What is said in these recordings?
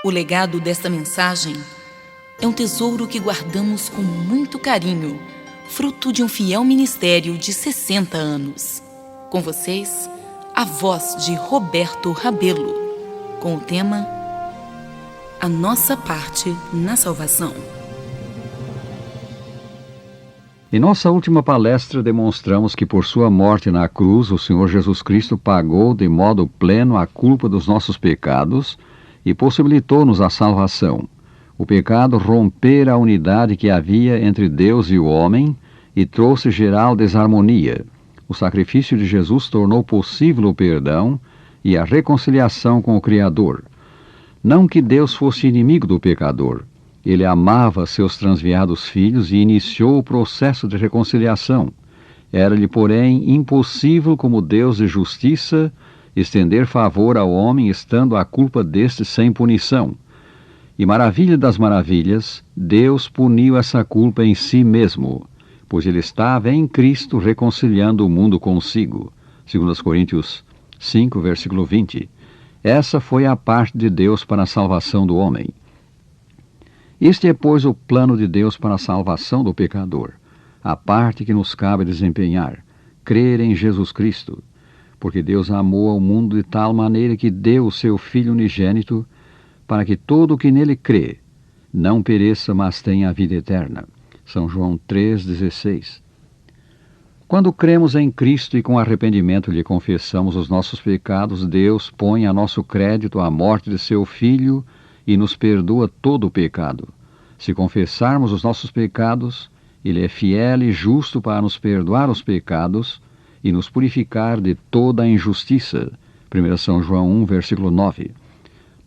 O legado desta mensagem é um tesouro que guardamos com muito carinho, fruto de um fiel ministério de 60 anos. Com vocês, a voz de Roberto Rabelo, com o tema A Nossa Parte na Salvação. Em nossa última palestra, demonstramos que por sua morte na cruz, o Senhor Jesus Cristo pagou de modo pleno a culpa dos nossos pecados e possibilitou-nos a salvação. O pecado rompera a unidade que havia entre Deus e o homem e trouxe geral desarmonia. O sacrifício de Jesus tornou possível o perdão e a reconciliação com o Criador. Não que Deus fosse inimigo do pecador. Ele amava seus transviados filhos e iniciou o processo de reconciliação. Era-lhe, porém, impossível, como Deus de justiça, estender favor ao homem, estando a culpa deste sem punição. E maravilha das maravilhas, Deus puniu essa culpa em si mesmo, pois ele estava em Cristo reconciliando o mundo consigo. 2 Coríntios 5, versículo 20. Essa foi a parte de Deus para a salvação do homem. Este é, pois, o plano de Deus para a salvação do pecador, a parte que nos cabe desempenhar, crer em Jesus Cristo, porque Deus amou ao mundo de tal maneira que deu o seu Filho unigênito, para que todo o que nele crê não pereça, mas tenha a vida eterna. São João 3,16. Quando cremos em Cristo e com arrependimento lhe confessamos os nossos pecados, Deus põe a nosso crédito a morte de seu Filho e nos perdoa todo o pecado. Se confessarmos os nossos pecados, ele é fiel e justo para nos perdoar os pecados e nos purificar de toda a injustiça. 1 São João 1, versículo 9.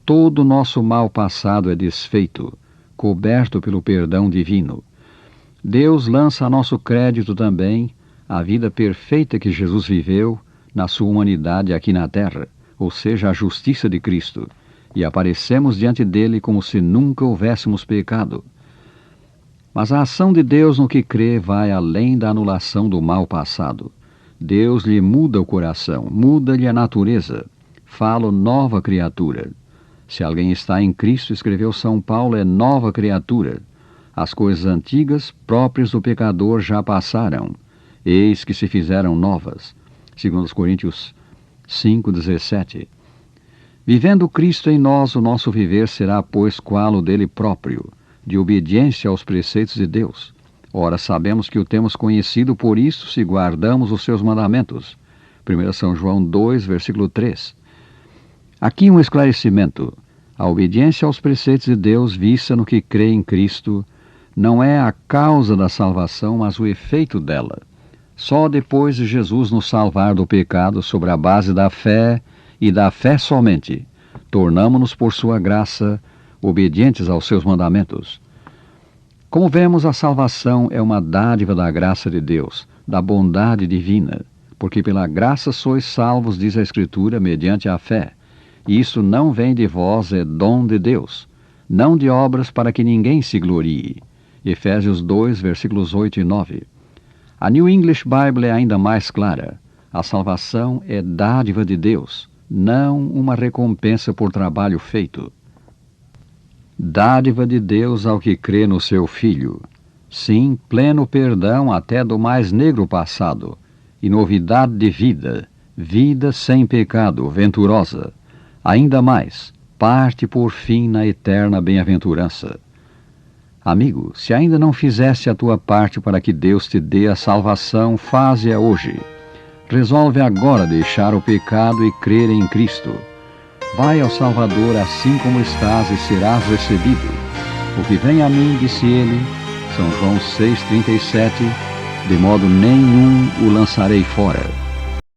Todo o nosso mal passado é desfeito, coberto pelo perdão divino. Deus lança a nosso crédito também a vida perfeita que Jesus viveu na sua humanidade aqui na terra, ou seja, a justiça de Cristo, e aparecemos diante dele como se nunca houvéssemos pecado. Mas a ação de Deus no que crê vai além da anulação do mal passado. Deus lhe muda o coração, muda-lhe a natureza, fala nova criatura. Se alguém está em Cristo, escreveu São Paulo, é nova criatura. As coisas antigas, próprias do pecador, já passaram. Eis que se fizeram novas. 2 Coríntios 5, 17. Vivendo Cristo em nós, o nosso viver será, pois, qual o dele próprio, de obediência aos preceitos de Deus. Ora, sabemos que o temos conhecido por isso, se guardamos os seus mandamentos. 1 São João 2, versículo 3. Aqui um esclarecimento. A obediência aos preceitos de Deus, vista no que crê em Cristo, não é a causa da salvação, mas o efeito dela. Só depois de Jesus nos salvar do pecado, sobre a base da fé, e da fé somente, tornamo-nos por sua graça obedientes aos seus mandamentos. Como vemos, a salvação é uma dádiva da graça de Deus, da bondade divina, porque pela graça sois salvos, diz a Escritura, mediante a fé. E isso não vem de vós, é dom de Deus, não de obras para que ninguém se glorie. Efésios 2, versículos 8 e 9. A New English Bible é ainda mais clara. A salvação é dádiva de Deus, não uma recompensa por trabalho feito. Dádiva de Deus ao que crê no seu Filho. Sim, pleno perdão até do mais negro passado, e novidade de vida, vida sem pecado, venturosa. Ainda mais, parte por fim na eterna bem-aventurança. Amigo, se ainda não fizeste a tua parte para que Deus te dê a salvação, faze-a hoje. Resolve agora deixar o pecado e crer em Cristo. Vai ao Salvador assim como estás e serás recebido. O que vem a mim, disse ele, São João 6,37, de modo nenhum o lançarei fora.